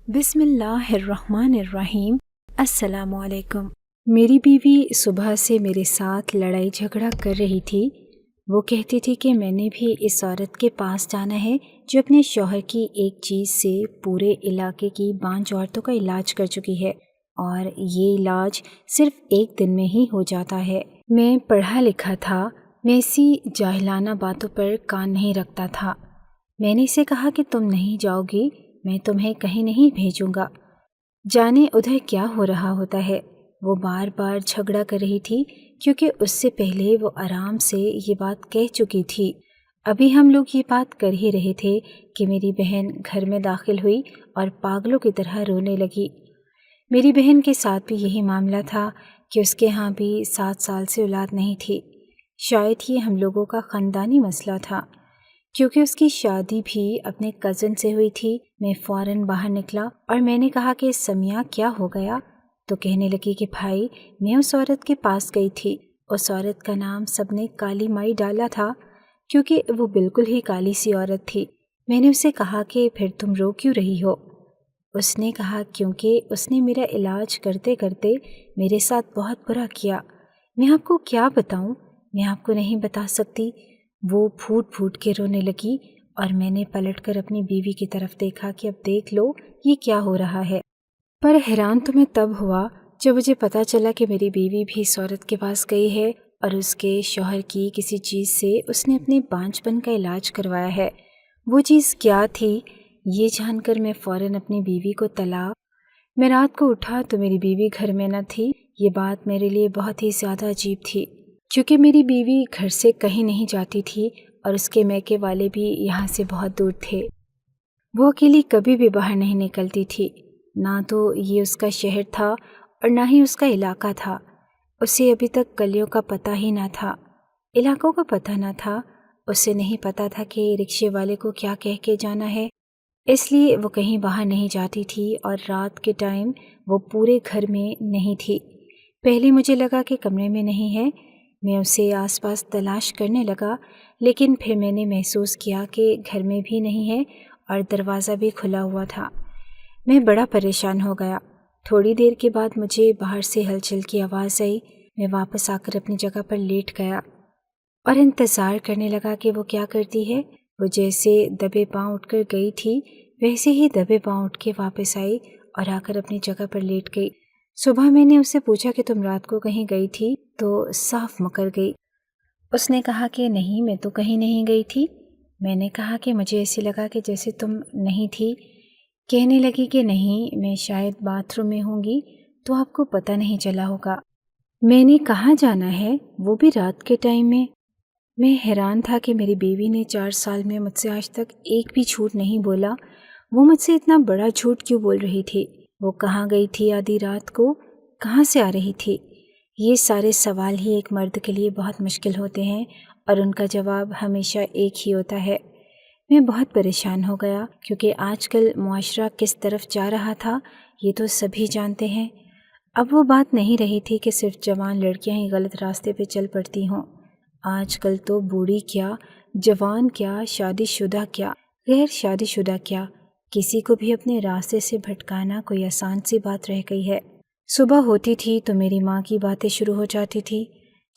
بسم اللہ الرحمن الرحیم۔ السلام علیکم۔ میری بیوی صبح سے میرے ساتھ لڑائی جھگڑا کر رہی تھی۔ وہ کہتی تھی کہ میں نے بھی اس عورت کے پاس جانا ہے جو اپنے شوہر کی ایک چیز سے پورے علاقے کی بانجھ عورتوں کا علاج کر چکی ہے، اور یہ علاج صرف ایک دن میں ہی ہو جاتا ہے۔ میں پڑھا لکھا تھا، میں اسی جاہلانہ باتوں پر کان نہیں رکھتا تھا۔ میں نے اسے کہا کہ تم نہیں جاؤ گی، میں تمہیں کہیں نہیں بھیجوں گا، جانے ادھر کیا ہو رہا ہوتا ہے۔ وہ بار بار جھگڑا کر رہی تھی کیونکہ اس سے پہلے وہ آرام سے یہ بات کہہ چکی تھی۔ ابھی ہم لوگ یہ بات کر ہی رہے تھے کہ میری بہن گھر میں داخل ہوئی اور پاگلوں کی طرح رونے لگی۔ میری بہن کے ساتھ بھی یہی معاملہ تھا کہ اس کے ہاں بھی 7 سال سے اولاد نہیں تھی۔ شاید یہ ہم لوگوں کا خاندانی مسئلہ تھا، کیونکہ اس کی شادی بھی اپنے کزن سے ہوئی تھی۔ میں فوراً باہر نکلا اور میں نے کہا کہ سمیہ کیا ہو گیا؟ تو کہنے لگی کہ بھائی میں اس عورت کے پاس گئی تھی۔ اس عورت کا نام سب نے کالی مائی ڈالا تھا کیونکہ وہ بالکل ہی کالی سی عورت تھی۔ میں نے اسے کہا کہ پھر تم رو کیوں رہی ہو؟ اس نے کہا کیونکہ اس نے میرا علاج کرتے کرتے میرے ساتھ بہت برا کیا۔ میں آپ کو کیا بتاؤں؟ میں آپ کو نہیں بتا سکتی۔ وہ پھوٹ پھوٹ کے رونے لگی اور میں نے پلٹ کر اپنی بیوی کی طرف دیکھا کہ اب دیکھ لو یہ کیا ہو رہا ہے۔ پر حیران تو میں تب ہوا جب مجھے پتا چلا کہ میری بیوی بھی اس عورت کے پاس گئی ہے اور اس کے شوہر کی کسی چیز سے اس نے اپنے بانجھ پن کا علاج کروایا ہے۔ وہ چیز کیا تھی یہ جان کر میں فوراً اپنی بیوی کو طلاق۔ میں رات کو اٹھا تو میری بیوی گھر میں نہ تھی۔ یہ بات میرے لیے بہت ہی زیادہ عجیب تھی، کیونکہ میری بیوی گھر سے کہیں نہیں جاتی تھی اور اس کے میکے والے بھی یہاں سے بہت دور تھے۔ وہ اکیلی کبھی بھی باہر نہیں نکلتی تھی، نہ تو یہ اس کا شہر تھا اور نہ ہی اس کا علاقہ تھا۔ اسے ابھی تک گلیوں کا پتہ ہی نہ تھا، علاقوں کا پتہ نہ تھا۔ اسے نہیں پتہ تھا کہ رکشے والے کو کیا کہہ کے جانا ہے، اس لیے وہ کہیں باہر نہیں جاتی تھی اور رات کے ٹائم وہ پورے گھر میں نہیں تھی۔ پہلے مجھے لگا کہ کمرے میں نہیں ہے، میں اسے آس پاس تلاش کرنے لگا، لیکن پھر میں نے محسوس کیا کہ گھر میں بھی نہیں ہے اور دروازہ بھی کھلا ہوا تھا۔ میں بڑا پریشان ہو گیا۔ تھوڑی دیر کے بعد مجھے باہر سے ہلچل کی آواز آئی۔ میں واپس آ کر اپنی جگہ پر لیٹ گیا اور انتظار کرنے لگا کہ وہ کیا کرتی ہے۔ وہ جیسے دبے پاؤں اٹھ کر گئی تھی ویسے ہی دبے پاؤں اٹھ کے واپس آئی اور آ کر اپنی جگہ پر لیٹ گئی۔ صبح میں نے اس سے پوچھا کہ تم رات کو کہیں گئی تھی؟ تو صاف مکر گئی۔ اس نے کہا کہ نہیں، میں تو کہیں نہیں گئی تھی۔ میں نے کہا کہ مجھے ایسے لگا کہ جیسے تم نہیں تھی۔ کہنے لگی کہ نہیں، میں شاید باتھ روم میں ہوں گی تو آپ کو پتہ نہیں چلا ہوگا۔ میں نے کہاں جانا ہے، وہ بھی رات کے ٹائم میں؟ میں حیران تھا کہ میری بیوی نے 4 سال میں مجھ سے آج تک ایک بھی جھوٹ نہیں بولا۔ وہ مجھ سے اتنا بڑا جھوٹ کیوں بول رہی تھی؟ وہ کہاں گئی تھی آدھی رات کو؟ کہاں سے آ رہی تھی؟ یہ سارے سوال ہی ایک مرد کے لیے بہت مشکل ہوتے ہیں اور ان کا جواب ہمیشہ ایک ہی ہوتا ہے۔ میں بہت پریشان ہو گیا کیونکہ آج کل معاشرہ کس طرف جا رہا تھا یہ تو سبھی جانتے ہیں۔ اب وہ بات نہیں رہی تھی کہ صرف جوان لڑکیاں ہی غلط راستے پہ چل پڑتی ہوں۔ آج کل تو بوڑھی کیا، جوان کیا، شادی شدہ کیا، غیر شادی شدہ کیا، کسی کو بھی اپنے راستے سے بھٹکانا کوئی آسان سی بات رہ گئی ہے۔ صبح ہوتی تھی تو میری ماں کی باتیں شروع ہو جاتی تھی۔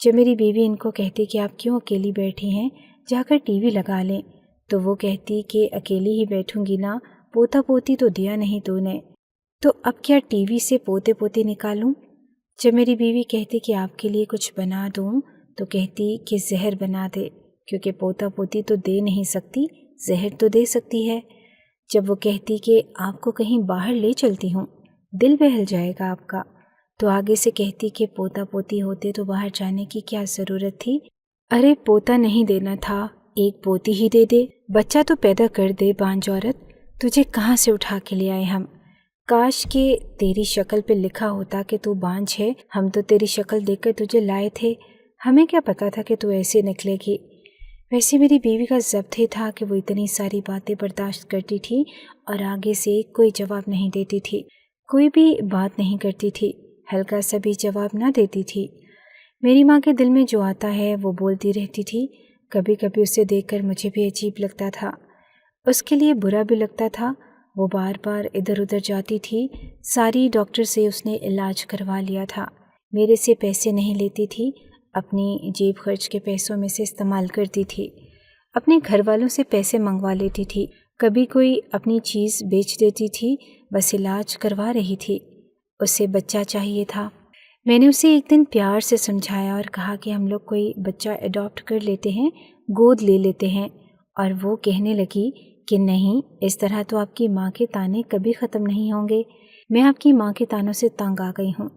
جب میری بیوی ان کو کہتی کہ آپ کیوں اکیلی بیٹھی ہیں، جا کر ٹی وی لگا لیں، تو وہ کہتی کہ اکیلی ہی بیٹھوں گی نا، پوتا پوتی تو دیا نہیں تو نے، تو اب کیا ٹی وی سے پوتے پوتی نکالوں؟ جب میری بیوی کہتی کہ آپ کے لیے کچھ بنا دوں تو کہتی کہ زہر بنا دے، کیونکہ پوتا پوتی تو دے نہیں سکتی، زہر تو دے سکتی ہے۔ جب وہ کہتی کہ آپ کو کہیں باہر لے چلتی ہوں، دل بہل جائے گا آپ کا، تو آگے سے کہتی کہ پوتا پوتی ہوتے تو باہر جانے کی کیا ضرورت تھی؟ ارے پوتا نہیں دینا تھا، ایک پوتی ہی دے دے، بچہ تو پیدا کر دے بانجھ عورت، تجھے کہاں سے اٹھا کے لے آئے ہم؟ کاش کہ تیری شکل پہ لکھا ہوتا کہ تو بانجھ ہے، ہم تو تیری شکل دیکھ کر تجھے لائے تھے، ہمیں کیا پتا تھا کہ تو ایسے نکلے گی۔ ویسے میری بیوی کا ضبط ہی تھا کہ وہ اتنی ساری باتیں برداشت کرتی تھی اور آگے سے کوئی جواب نہیں دیتی تھی، کوئی بھی بات نہیں کرتی تھی، ہلکا سا بھی جواب نہ دیتی تھی۔ میری ماں کے دل میں جو آتا ہے وہ بولتی رہتی تھی۔ کبھی کبھی اسے دیکھ کر مجھے بھی عجیب لگتا تھا، اس کے لیے برا بھی لگتا تھا وہ بار بار ادھر ادھر جاتی تھی، ساری ڈاکٹر سے اس نے علاج کروا لیا تھا، میرے سے پیسے نہیں لیتی تھی، اپنی جیب خرچ کے پیسوں میں سے استعمال کرتی تھی، اپنے گھر والوں سے پیسے منگوا لیتی تھی، کبھی کوئی اپنی چیز بیچ دیتی تھی، بس علاج کروا رہی تھی۔ اسے بچہ چاہیے تھا۔ میں نے اسے ایک دن پیار سے سمجھایا اور کہا کہ ہم لوگ کوئی بچہ اڈاپٹ کر لیتے ہیں، گود لے لیتے ہیں، اور وہ کہنے لگی کہ نہیں، اس طرح تو آپ کی ماں کے طعنے کبھی ختم نہیں ہوں گے، میں آپ کی ماں کے طعنوں سے تنگ آ گئی ہوں۔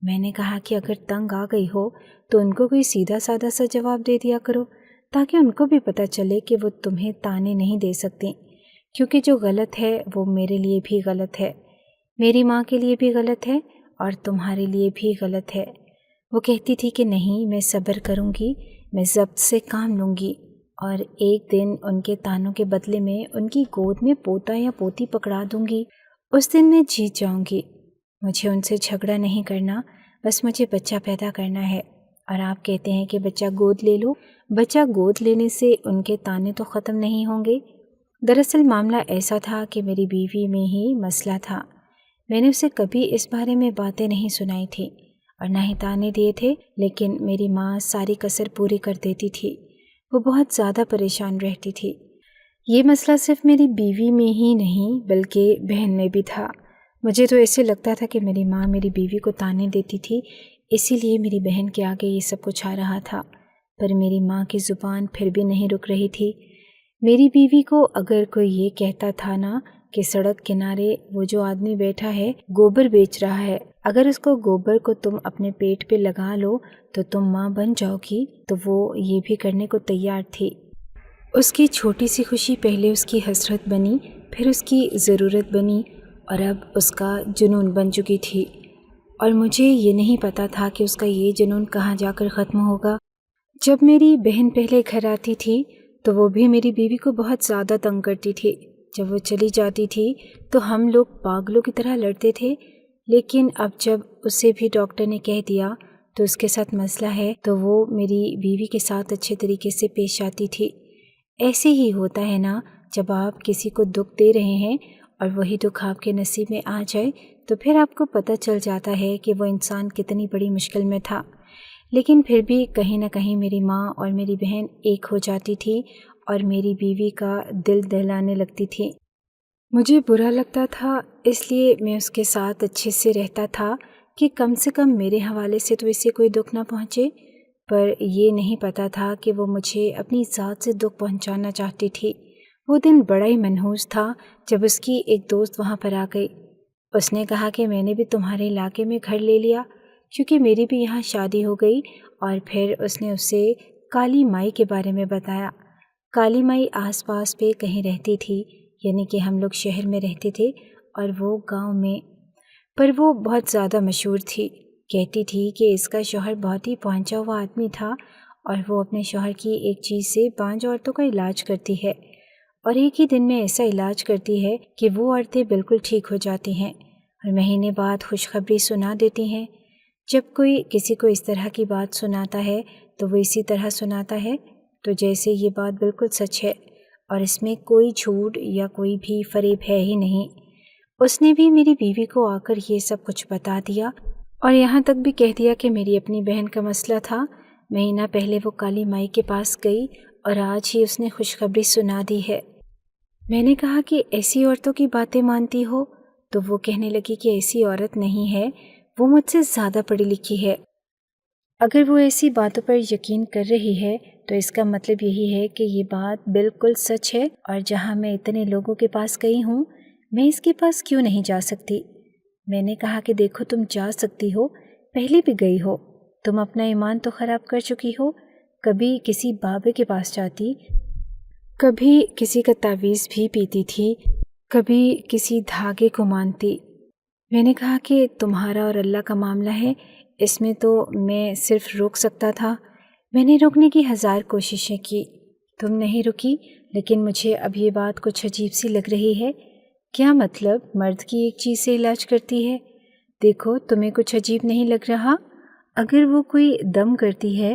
میں نے کہا کہ اگر تنگ آ گئی ہو تو ان کو کوئی سیدھا سادہ سا جواب دے دیا کرو، تاکہ ان کو بھی پتہ چلے کہ وہ تمہیں طعنے نہیں دے سکتی، کیونکہ جو غلط ہے وہ میرے لیے بھی غلط ہے، میری ماں کے لیے بھی غلط ہے اور تمہارے لیے بھی غلط ہے۔ وہ کہتی تھی کہ نہیں، میں صبر کروں گی، میں ضبط سے کام لوں گی، اور ایک دن ان کے طعنوں کے بدلے میں ان کی گود میں پوتا یا پوتی پکڑا دوں گی، اس دن میں جیت جاؤں گی۔ مجھے ان سے جھگڑا نہیں کرنا، بس مجھے بچہ پیدا کرنا ہے، اور آپ کہتے ہیں کہ بچہ گود لے لو، بچہ گود لینے سے ان کے طعنے تو ختم نہیں ہوں گے۔ دراصل معاملہ ایسا تھا کہ میری بیوی میں ہی مسئلہ تھا، میں نے اسے کبھی اس بارے میں باتیں نہیں سنائی تھی اور نہ ہی طعنے دیے تھے، لیکن میری ماں ساری کسر پوری کر دیتی تھی، وہ بہت زیادہ پریشان رہتی تھی۔ یہ مسئلہ صرف میری بیوی میں ہی نہیں بلکہ بہن میں بھی تھا۔ مجھے تو ایسے لگتا تھا کہ میری ماں میری بیوی کو طعنے دیتی تھی، اسی لیے میری بہن کے آگے یہ سب کچھ آ رہا تھا، پر میری ماں کی زبان پھر بھی نہیں رک رہی تھی۔ میری بیوی کو اگر کوئی یہ کہتا تھا نا کہ سڑک کنارے وہ جو آدمی بیٹھا ہے گوبر بیچ رہا ہے، اگر اس کو گوبر کو تم اپنے پیٹ پہ لگا لو تو تم ماں بن جاؤ گی، تو وہ یہ بھی کرنے کو تیار تھی۔ اس کی چھوٹی سی خوشی پہلے اس کی حسرت بنی، پھر اس کی ضرورت بنی، اور اب اس کا جنون بن چکی تھی، اور مجھے یہ نہیں پتا تھا کہ اس کا یہ جنون کہاں جا کر ختم ہوگا۔ جب میری بہن پہلے گھر آتی تھی تو وہ بھی میری بیوی کو بہت زیادہ تنگ کرتی تھی، جب وہ چلی جاتی تھی تو ہم لوگ پاگلوں کی طرح لڑتے تھے، لیکن اب جب اسے بھی ڈاکٹر نے کہہ دیا تو اس کے ساتھ مسئلہ ہے، تو وہ میری بیوی کے ساتھ اچھے طریقے سے پیش آتی تھی۔ ایسے ہی ہوتا ہے نا، جب آپ کسی کو دکھ دے رہے ہیں اور وہی دکھ آپ کے نصیب میں آ جائے تو پھر آپ کو پتہ چل جاتا ہے کہ وہ انسان کتنی بڑی مشکل میں تھا، لیکن پھر بھی کہیں نہ کہیں میری ماں اور میری بہن ایک ہو جاتی تھی اور میری بیوی کا دل دہلانے لگتی تھی۔ مجھے برا لگتا تھا، اس لیے میں اس کے ساتھ اچھے سے رہتا تھا کہ کم سے کم میرے حوالے سے تو اسے کوئی دکھ نہ پہنچے، پر یہ نہیں پتا تھا کہ وہ مجھے اپنی ذات سے دکھ پہنچانا چاہتی تھی۔ وہ دن بڑا ہی منحوس تھا جب اس کی ایک دوست وہاں پر آ گئی۔ اس نے کہا کہ میں نے بھی تمہارے علاقے میں گھر لے لیا، کیونکہ میری بھی یہاں شادی ہو گئی، اور پھر اس نے اسے کالی مائی کے بارے میں بتایا۔ کالی مائی آس پاس پہ کہیں رہتی تھی، یعنی کہ ہم لوگ شہر میں رہتے تھے اور وہ گاؤں میں، پر وہ بہت زیادہ مشہور تھی۔ کہتی تھی کہ اس کا شوہر بہت ہی پہنچا ہوا آدمی تھا، اور وہ اپنے شوہر کی ایک چیز سے 5 عورتوں کا علاج کرتی ہے، اور ایک ہی دن میں ایسا علاج کرتی ہے کہ وہ عورتیں بالکل ٹھیک ہو جاتی ہیں اور مہینے بعد خوشخبری سنا دیتی ہیں۔ جب کوئی کسی کو اس طرح کی بات سناتا ہے تو وہ اسی طرح سناتا ہے، تو جیسے یہ بات بالکل سچ ہے اور اس میں کوئی جھوٹ یا کوئی بھی فریب ہے ہی نہیں۔ اس نے بھی میری بیوی کو آ کر یہ سب کچھ بتا دیا، اور یہاں تک بھی کہہ دیا کہ میری اپنی بہن کا مسئلہ تھا، مہینہ پہلے وہ کالی مائی کے پاس گئی اور آج ہی اس نے خوشخبری سنا دی ہے۔ میں نے کہا کہ ایسی عورتوں کی باتیں مانتی ہو؟ تو وہ کہنے لگی کہ ایسی عورت نہیں ہے، وہ مجھ سے زیادہ پڑھی لکھی ہے۔ اگر وہ ایسی باتوں پر یقین کر رہی ہے تو اس کا مطلب یہی ہے کہ یہ بات بالکل سچ ہے، اور جہاں میں اتنے لوگوں کے پاس گئی ہوں، میں اس کے پاس کیوں نہیں جا سکتی؟ میں نے کہا کہ دیکھو، تم جا سکتی ہو، پہلے بھی گئی ہو، تم اپنا ایمان تو خراب کر چکی ہو، کبھی کسی بابے کے پاس جاتی، کبھی کسی کا تعویذ بھی پیتی تھی، کبھی کسی دھاگے کو مانتی۔ میں نے کہا کہ تمہارا اور اللہ کا معاملہ ہے، اس میں تو میں صرف روک سکتا تھا۔ میں نے روکنے کی 1000 کوششیں کی، تم نہیں رکی، لیکن مجھے اب یہ بات کچھ عجیب سی لگ رہی ہے۔ کیا مطلب مرد کی ایک چیز سے علاج کرتی ہے؟ دیکھو، تمہیں کچھ عجیب نہیں لگ رہا؟ اگر وہ کوئی دم کرتی ہے،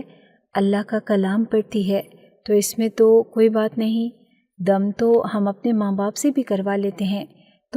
اللہ کا کلام پڑھتی ہے، تو اس میں تو کوئی بات نہیں۔ دم تو ہم اپنے ماں باپ سے بھی کروا لیتے ہیں،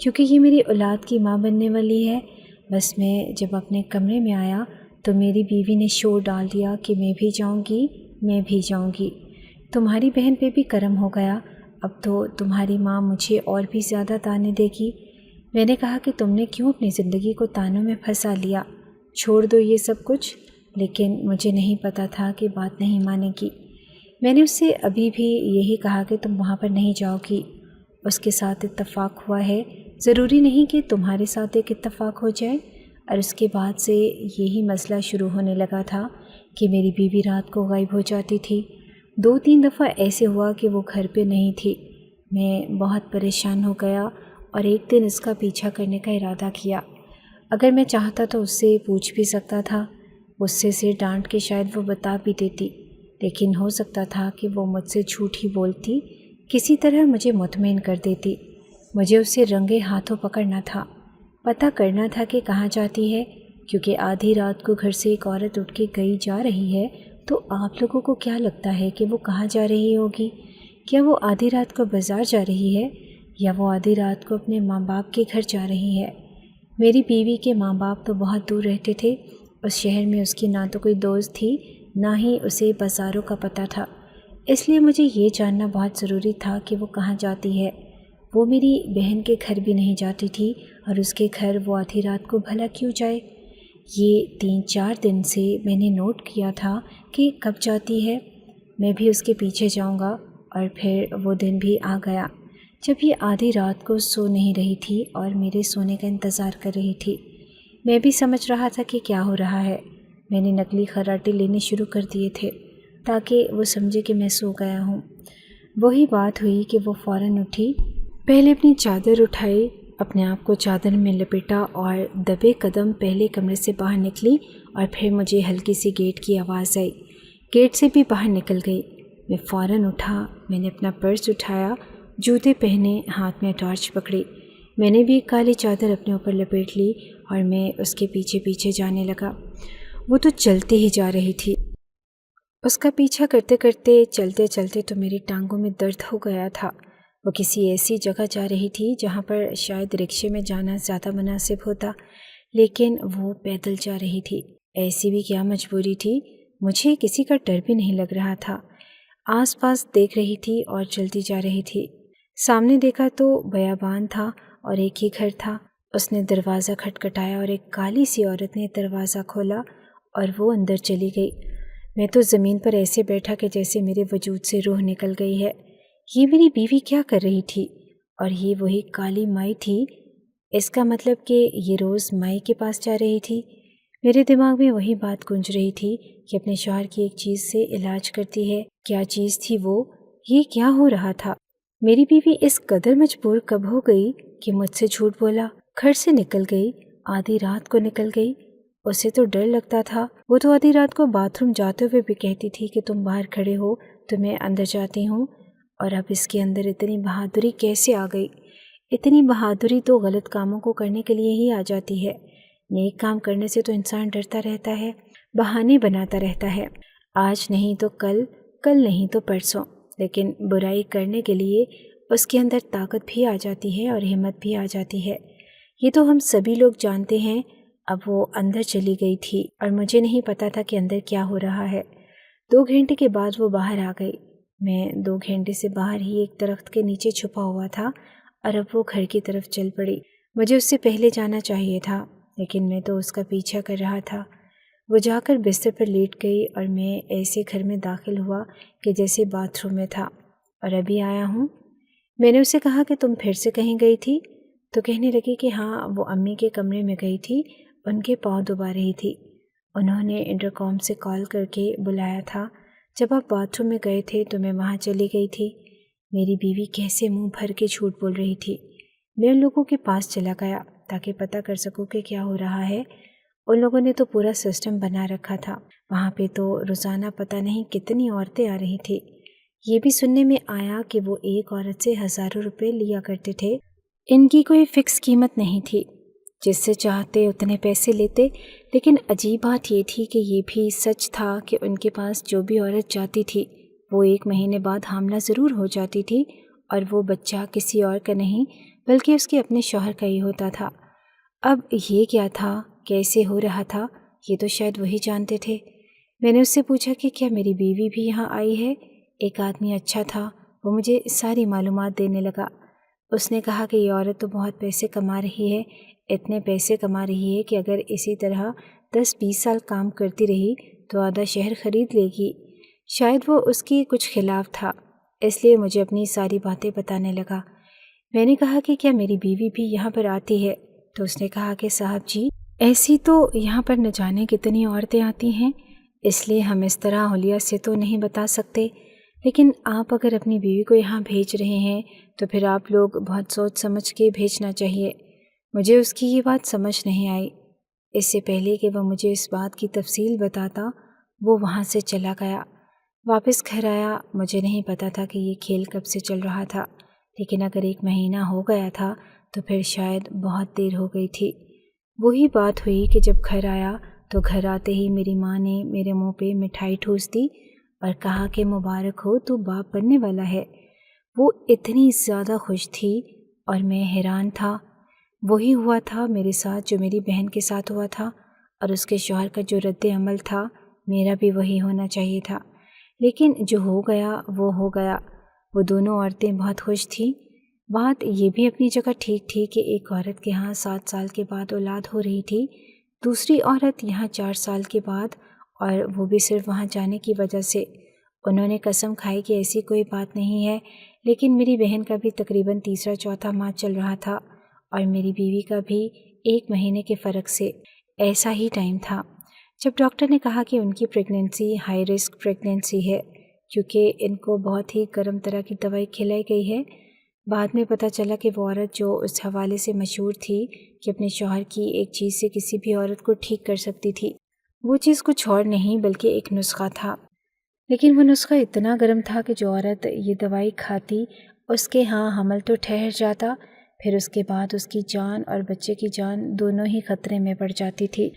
کیونکہ یہ میری اولاد کی ماں بننے والی ہے۔ بس میں جب اپنے کمرے میں آیا تو میری بیوی نے شور ڈال دیا کہ میں بھی جاؤں گی، میں بھی جاؤں گی۔ تمہاری بہن پہ بھی کرم ہو گیا، اب تو تمہاری ماں مجھے اور بھی زیادہ تانے دے گی۔ میں نے کہا کہ تم نے کیوں اپنی زندگی کو تانوں میں پھنسا لیا، چھوڑ دو یہ سب کچھ، لیکن مجھے نہیں پتہ تھا کہ بات نہیں مانے گی۔ میں نے اس سے ابھی بھی یہی کہا کہ تم وہاں پر نہیں جاؤ گی، اس کے ساتھ اتفاق ہوا ہے، ضروری نہیں کہ تمہارے ساتھ ایک اتفاق ہو جائے۔ اور اس کے بعد سے یہی مسئلہ شروع ہونے لگا تھا کہ میری بیوی رات کو غائب ہو جاتی تھی۔ 2-3 دفعہ ایسے ہوا کہ وہ گھر پہ نہیں تھی۔ میں بہت پریشان ہو گیا اور ایک دن اس کا پیچھا کرنے کا ارادہ کیا۔ اگر میں چاہتا تو اس سے پوچھ بھی سکتا تھا، غصے سے ڈانٹ کے شاید وہ بتا بھی دیتی، لیکن ہو سکتا تھا کہ وہ مجھ سے جھوٹ ہی بولتی، کسی طرح مجھے مطمئن کر دیتی۔ مجھے اسے رنگے ہاتھوں پکڑنا تھا، پتہ کرنا تھا کہ کہاں جاتی ہے، کیونکہ آدھی رات کو گھر سے ایک عورت اٹھ کے کہیں جا رہی ہے تو آپ لوگوں کو کیا لگتا ہے کہ وہ کہاں جا رہی ہوگی؟ کیا وہ آدھی رات کو بازار جا رہی ہے یا وہ آدھی رات کو اپنے ماں باپ کے گھر جا رہی ہے؟ میری بیوی کے ماں باپ تو بہت دور رہتے تھے، اس شہر میں اس کی نہ تو کوئی دوست تھی، نہ ہی اسے بازاروں کا پتہ تھا، اس لیے مجھے یہ جاننا بہت ضروری تھا کہ وہ کہاں جاتی ہے۔ وہ میری بہن کے گھر بھی نہیں جاتی تھی، اور اس کے گھر وہ آدھی رات کو بھلا کیوں جائے؟ یہ 3-4 دن سے میں نے نوٹ کیا تھا کہ کب جاتی ہے، میں بھی اس کے پیچھے جاؤں گا۔ اور پھر وہ دن بھی آ گیا جب یہ آدھی رات کو سو نہیں رہی تھی اور میرے سونے کا انتظار کر رہی تھی۔ میں بھی سمجھ رہا تھا کہ کیا ہو رہا ہے۔ میں نے نقلی خراٹے لینے شروع کر دیے تھے تاکہ وہ سمجھے کہ میں سو گیا ہوں۔ وہی بات ہوئی کہ وہ فوراً اٹھی، پہلے اپنی چادر اٹھائی، اپنے آپ کو چادر میں لپیٹا اور دبے قدم پہلے کمرے سے باہر نکلی، اور پھر مجھے ہلکی سی گیٹ کی آواز آئی، گیٹ سے بھی باہر نکل گئی۔ میں فوراً اٹھا، میں نے اپنا پرس اٹھایا، جوتے پہنے، ہاتھ میں ٹارچ پکڑی۔ میں نے بھی ایک کالی چادر اپنے اوپر لپیٹ لی اور میں اس کے پیچھے پیچھے جانے لگا۔ وہ تو چلتے ہی جا رہی تھی، اس کا پیچھا کرتے کرتے چلتے چلتے تو میری ٹانگوں میں درد ہو گیا تھا۔ وہ کسی ایسی جگہ جا رہی تھی جہاں پر شاید رکشے میں جانا زیادہ مناسب ہوتا، لیکن وہ پیدل جا رہی تھی۔ ایسی بھی کیا مجبوری تھی؟ مجھے کسی کا ڈر بھی نہیں لگ رہا تھا۔ آس پاس دیکھ رہی تھی اور چلتی جا رہی تھی۔ سامنے دیکھا تو بیابان تھا اور ایک ہی گھر تھا۔ اس نے دروازہ کھٹکھٹایا اور ایک کالی سی عورت نے دروازہ کھولا اور وہ اندر چلی گئی۔ میں تو زمین پر ایسے بیٹھا کہ جیسے میرے وجود سے روح نکل گئی ہے۔ یہ میری بیوی کیا کر رہی تھی؟ اور یہ وہی کالی مائی تھی؟ اس کا مطلب کہ یہ روز مائی کے پاس جا رہی تھی۔ میرے دماغ میں وہی بات گونج رہی تھی کہ اپنے شوہر کی ایک چیز سے علاج کرتی ہے۔ کیا چیز تھی وہ؟ یہ کیا ہو رہا تھا؟ میری بیوی اس قدر مجبور کب ہو گئی کہ مجھ سے جھوٹ بولا، گھر سے نکل گئی، آدھی رات کو نکل گئی؟ اسے تو ڈر لگتا تھا، وہ تو آدھی رات کو باتھ روم جاتے ہوئے بھی کہتی تھی کہ تم باہر کھڑے ہو تو میں اندر جاتی ہوں، اور اب اس کے اندر اتنی بہادری کیسے آ گئی؟ اتنی بہادری تو غلط کاموں کو کرنے کے لیے ہی آ جاتی ہے۔ نیک کام کرنے سے تو انسان ڈرتا رہتا ہے، بہانے بناتا رہتا ہے، آج نہیں تو کل، کل نہیں تو پرسوں، لیکن برائی کرنے کے لیے اس کے اندر طاقت بھی آ جاتی ہے اور ہمت بھی آ جاتی ہے۔ یہ تو ہم سبھی لوگ جانتے ہیں۔ اب وہ اندر چلی گئی تھی اور مجھے نہیں پتا تھا کہ اندر کیا ہو رہا ہے۔ 2 گھنٹے کے بعد وہ باہر آ گئی۔ میں 2 گھنٹے سے باہر ہی ایک درخت کے نیچے چھپا ہوا تھا اور اب وہ گھر کی طرف چل پڑی۔ مجھے اس سے پہلے جانا چاہیے تھا، لیکن میں تو اس کا پیچھا کر رہا تھا۔ وہ جا کر بستر پر لیٹ گئی اور میں ایسے گھر میں داخل ہوا کہ جیسے باتھ روم میں تھا، اور ابھی آیا ہوں۔ میں نے اسے کہا کہ تم پھر سے کہیں گئی تھی؟ تو کہنے لگی کہ ہاں، وہ امی کے کمرے میں گئی تھی، ان کے پاؤں دبا رہی تھی، انہوں نے انٹرکام سے کال کر کے بلایا تھا، جب آپ باتھ روم میں گئے تھے تو میں وہاں چلی گئی تھی۔ میری بیوی کیسے منہ بھر کے جھوٹ بول رہی تھی۔ میں ان لوگوں کے پاس چلا گیا تاکہ پتہ کر سکوں کہ کیا ہو رہا ہے۔ ان لوگوں نے تو پورا سسٹم بنا رکھا تھا، وہاں پہ تو روزانہ پتہ نہیں کتنی عورتیں آ رہی تھی۔ یہ بھی سننے میں آیا کہ وہ ایک عورت سے ہزاروں روپے لیا کرتے تھے۔ ان کی کوئی فکس قیمت نہیں تھی، جس سے چاہتے اتنے پیسے لیتے، لیکن عجیب بات یہ تھی کہ یہ بھی سچ تھا کہ ان کے پاس جو بھی عورت جاتی تھی وہ 1 مہینے بعد حاملہ ضرور ہو جاتی تھی، اور وہ بچہ کسی اور کا نہیں بلکہ اس کے اپنے شوہر کا ہی ہوتا تھا۔ اب یہ کیا تھا، کیسے ہو رہا تھا، یہ تو شاید وہی جانتے تھے۔ میں نے اس سے پوچھا کہ کیا میری بیوی بھی یہاں آئی ہے؟ ایک آدمی اچھا تھا، وہ مجھے ساری معلومات دینے لگا۔ اس نے کہا کہ یہ عورت تو بہت پیسے کما رہی ہے، اتنے پیسے کما رہی ہے کہ اگر اسی طرح 10-20 سال کام کرتی رہی تو آدھا شہر خرید لے گی۔ شاید وہ اس کی کچھ خلاف تھا، اس لیے مجھے اپنی ساری باتیں بتانے لگا۔ میں نے کہا کہ کیا میری بیوی بھی یہاں پر آتی ہے؟ تو اس نے کہا کہ صاحب جی، ایسی تو یہاں پر نہ جانے کتنی عورتیں آتی ہیں، اس لیے ہم اس طرح حلیہ سے تو نہیں بتا سکتے، لیکن آپ اگر اپنی بیوی کو یہاں بھیج رہے ہیں تو پھر آپ لوگ بہت سوچ سمجھ کے بھیجنا چاہیے۔ مجھے اس کی یہ بات سمجھ نہیں آئی۔ اس سے پہلے کہ وہ مجھے اس بات کی تفصیل بتاتا، وہ وہاں سے چلا گیا۔ واپس گھر آیا، مجھے نہیں پتا تھا کہ یہ کھیل کب سے چل رہا تھا، لیکن اگر 1 مہینہ ہو گیا تھا تو پھر شاید بہت دیر ہو گئی تھی۔ وہی بات ہوئی کہ جب گھر آیا تو گھر آتے ہی میری ماں نے میرے منہ پہ مٹھائی ٹھوس دی اور کہا کہ مبارک ہو، تو باپ بننے والا ہے۔ وہ اتنی زیادہ خوش تھی اور میں حیران تھا۔ وہی ہوا تھا میرے ساتھ جو میری بہن کے ساتھ ہوا تھا، اور اس کے شوہر کا جو رد عمل تھا میرا بھی وہی ہونا چاہیے تھا، لیکن جو ہو گیا وہ ہو گیا۔ وہ دونوں عورتیں بہت خوش تھیں۔ بات یہ بھی اپنی جگہ ٹھیک تھی کہ ایک عورت کے ہاں 7 سال کے بعد اولاد ہو رہی تھی، دوسری عورت یہاں 4 سال کے بعد، اور وہ بھی صرف وہاں جانے کی وجہ سے۔ انہوں نے قسم کھائی کہ ایسی کوئی بات نہیں ہے، لیکن میری بہن کا بھی تقریباً تیسرا چوتھا ماہ چل رہا تھا اور میری بیوی کا بھی 1 مہینے کے فرق سے ایسا ہی ٹائم تھا۔ جب ڈاکٹر نے کہا کہ ان کی پریگننسی ہائی رسک پریگننسی ہے، کیونکہ ان کو بہت ہی گرم طرح کی دوائی کھلائی گئی ہے۔ بعد میں پتہ چلا کہ وہ عورت جو اس حوالے سے مشہور تھی کہ اپنے شوہر کی ایک چیز سے کسی بھی عورت کو ٹھیک کر سکتی تھی، وہ چیز کچھ اور نہیں بلکہ ایک نسخہ تھا۔ لیکن وہ نسخہ اتنا گرم تھا کہ جو عورت یہ دوائی کھاتی اس کے ہاں حمل تو ٹھہر جاتا، پھر اس کے بعد اس کی جان اور بچے کی جان دونوں ہی خطرے میں پڑ جاتی تھی۔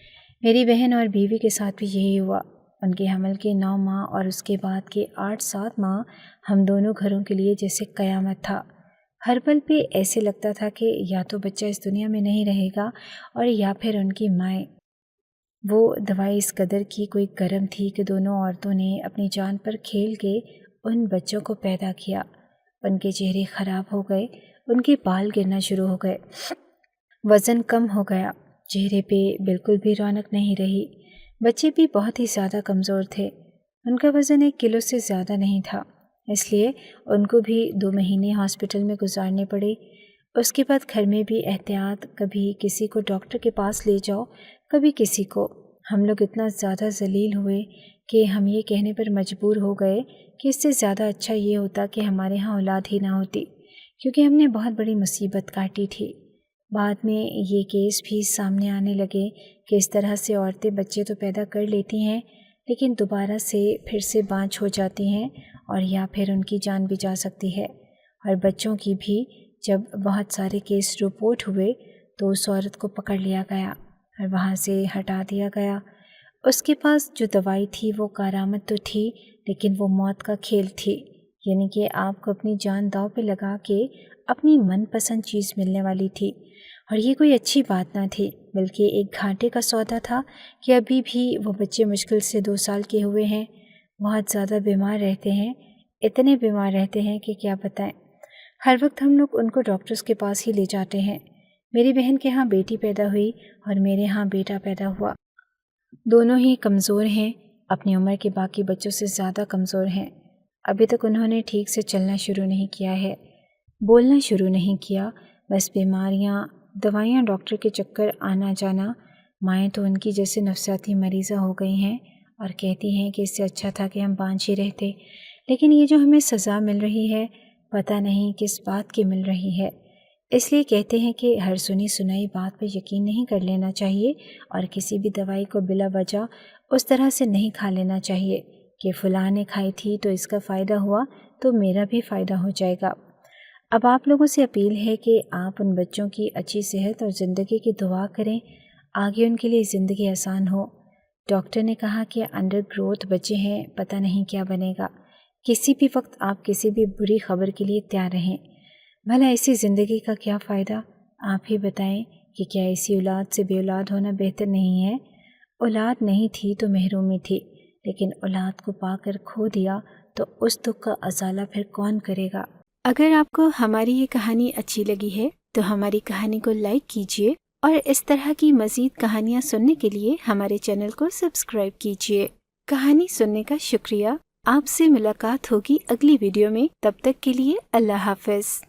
میری بہن اور بیوی کے ساتھ بھی یہی ہوا۔ ان کے حمل کے 9 ماہ اور اس کے بعد کے 8-7 ماہ ہم دونوں گھروں کے لیے جیسے قیامت تھا۔ ہر پل پہ ایسے لگتا تھا کہ یا تو بچہ اس دنیا میں نہیں رہے گا اور یا پھر ان کی مائیں۔ وہ دوائی اس قدر کی کوئی گرم تھی کہ دونوں عورتوں نے اپنی جان پر کھیل کے ان بچوں کو پیدا کیا۔ ان کے چہرے خراب ہو گئے، ان کے بال گرنا شروع ہو گئے، وزن کم ہو گیا، چہرے پہ بالکل بھی رونق نہیں رہی۔ بچے بھی بہت ہی زیادہ کمزور تھے، ان کا وزن 1 کلو سے زیادہ نہیں تھا، اس لیے ان کو بھی 2 مہینے ہاسپٹل میں گزارنے پڑے۔ اس کے بعد گھر میں بھی احتیاط، کبھی کسی کو ڈاکٹر کے پاس لے جاؤ، کبھی کسی کو۔ ہم لوگ اتنا زیادہ ذلیل ہوئے کہ ہم یہ کہنے پر مجبور ہو گئے کہ اس سے زیادہ اچھا یہ ہوتا کہ ہمارے ہاں اولاد ہی نہ ہوتی، کیونکہ ہم نے بہت بڑی مصیبت کاٹی تھی۔ بعد میں یہ کیس بھی سامنے آنے لگے کہ اس طرح سے عورتیں بچے تو پیدا کر لیتی ہیں لیکن دوبارہ سے پھر سے بانجھ ہو جاتی ہیں، اور یا پھر ان کی جان بھی جا سکتی ہے۔ اور بچوں کی بھی جب بہت سارے کیس رپورٹ ہوئے تو اس عورت کو پکڑ لیا گیا اور وہاں سے ہٹا دیا گیا۔ اس کے پاس جو دوائی تھی وہ کارآمد تو تھی، لیکن وہ موت کا کھیل تھی، یعنی کہ آپ کو اپنی جان داؤ پہ لگا کے اپنی من پسند چیز ملنے والی تھی، اور یہ کوئی اچھی بات نہ تھی بلکہ ایک گھاٹے کا سودا تھا کہ ابھی بھی وہ بچے مشکل سے 2 سال کے ہوئے ہیں، بہت زیادہ بیمار رہتے ہیں، اتنے بیمار رہتے ہیں کہ کیا بتائیں۔ ہر وقت ہم لوگ ان کو ڈاکٹرز کے پاس ہی لے جاتے ہیں۔ میری بہن کے ہاں بیٹی پیدا ہوئی اور میرے ہاں بیٹا پیدا ہوا۔ دونوں ہی کمزور ہیں، اپنی عمر کے باقی بچوں سے زیادہ کمزور ہیں۔ ابھی تک انہوں نے ٹھیک سے چلنا شروع نہیں کیا ہے، بولنا شروع نہیں کیا، بس بیماریاں، دوائیاں، ڈاکٹر کے چکر، آنا جانا۔ مائیں تو ان کی جیسے نفسیاتی مریضہ ہو گئی ہیں اور کہتی ہیں کہ اس سے اچھا تھا کہ ہم بانجھ ہی رہتے، لیکن یہ جو ہمیں سزا مل رہی ہے پتہ نہیں کس بات کی مل رہی ہے۔ اس لیے کہتے ہیں کہ ہر سنی سنائی بات پہ یقین نہیں کر لینا چاہیے، اور کسی بھی دوائی کو بلا وجہ اس طرح سے نہیں کھا لینا چاہیے کہ فلاں نے کھائی تھی تو اس کا فائدہ ہوا تو میرا بھی فائدہ ہو جائے گا۔ اب آپ لوگوں سے اپیل ہے کہ آپ ان بچوں کی اچھی صحت اور زندگی کی دعا کریں، آگے ان کے لیے زندگی آسان ہو۔ ڈاکٹر نے کہا کہ انڈر گروتھ بچے ہیں، پتہ نہیں کیا بنے گا۔ کسی بھی وقت آپ کسی بھی بری خبر کے لیے تیار رہیں۔ بھلا ایسی زندگی کا کیا فائدہ؟ آپ ہی بتائیں کہ کیا ایسی اولاد سے بے اولاد ہونا بہتر نہیں ہے؟ اولاد نہیں تھی تو محرومی تھی، لیکن اولاد کو پا کر کھو دیا تو اس دکھ کا ازالہ پھر کون کرے گا؟ اگر آپ کو ہماری یہ کہانی اچھی لگی ہے تو ہماری کہانی کو لائک کیجیے، اور اس طرح کی مزید کہانیاں سننے کے لیے ہمارے چینل کو سبسکرائب کیجیے۔ کہانی سننے کا شکریہ۔ آپ سے ملاقات ہوگی اگلی ویڈیو میں، تب تک کے لیے اللہ حافظ۔